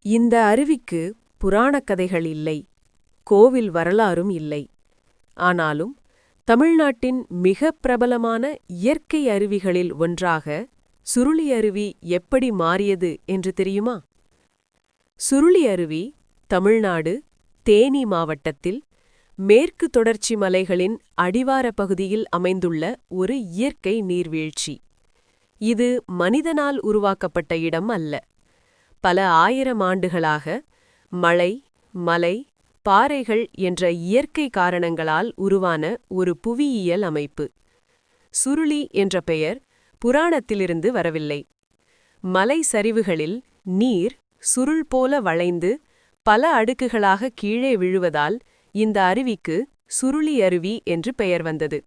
இந்த அருவிக்கு புராணக் கதைகள் இல்லை, கோவில் வரலாறும் இல்லை. ஆனாலும் தமிழ்நாட்டின் மிகப் பிரபலமான இயற்கை அருவிகளில் ஒன்றாக சுருளி அருவி எப்படி மாறியது என்று தெரியுமா? சுருளி அருவி தமிழ்நாடு தேனி மாவட்டத்தில் மேற்கு தொடர்ச்சி மலைகளின் அடிவாரப் பகுதியில் அமைந்துள்ள ஒரு இயற்கை நீர்வீழ்ச்சி. இது மனிதனால் உருவாக்கப்பட்ட இடம் அல்ல. பல ஆயிரம் ஆண்டுகளாக மழை, மலை, பாறைகள் என்ற இயற்கை காரணங்களால் உருவான ஒரு புவியியல் அமைப்பு. சுருளி என்ற பெயர் புராணத்திலிருந்து வரவில்லை. மலை சரிவுகளில் நீர் சுருள் போல வளைந்து பல அடுக்குகளாக கீழே விழுவதால் இந்த அருவிக்கு சுருளி அருவி என்று பெயர் வந்தது.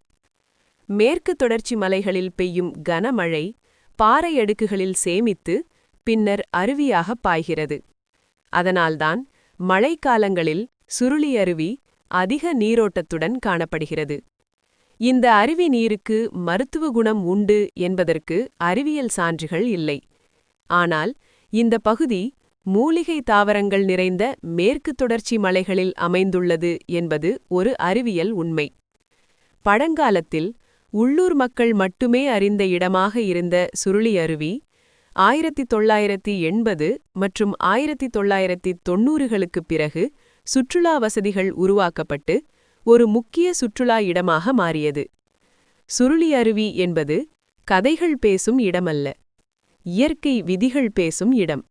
மேற்கு தொடர்ச்சி மலைகளில் பெய்யும் கனமழை பாறை அடுக்குகளில் சேமித்து பின்னர் அருவியாகப் பாய்கிறது. அதனால்தான் மழைக்காலங்களில் சுருளி அருவி அதிக நீரோட்டத்துடன் காணப்படுகிறது. இந்த அருவி நீருக்கு மருத்துவ குணம் உண்டு என்பதற்கு அறிவியல் சான்றுகள் இல்லை. ஆனால் இந்த பகுதி மூலிகை தாவரங்கள் நிறைந்த மேற்கு தொடர்ச்சி மலைகளில் அமைந்துள்ளது என்பது ஒரு அறிவியல் உண்மை. பழங்காலத்தில் உள்ளூர் மக்கள் மட்டுமே அறிந்த இடமாக இருந்த சுருளி அருவி 1980 மற்றும் 1990களுக்குப் பிறகு சுற்றுலா வசதிகள் உருவாக்கப்பட்டு ஒரு முக்கிய சுற்றுலா இடமாக மாறியது. சுருளி அருவி என்பது கதைகள் பேசும் இடமல்ல, இயற்கை விதிகள் பேசும் இடம்.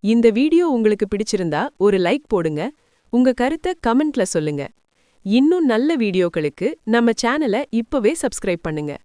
இந்த வீடியோ உங்களுக்கு பிடிச்சிருந்தா ஒரு லைக் போடுங்க, உங்க கருத்தை கமெண்ட்ல சொல்லுங்க. இன்னும் நல்ல வீடியோக்களுக்கு நம்ம சேனலை இப்பவே சப்ஸ்கிரைப் பண்ணுங்க.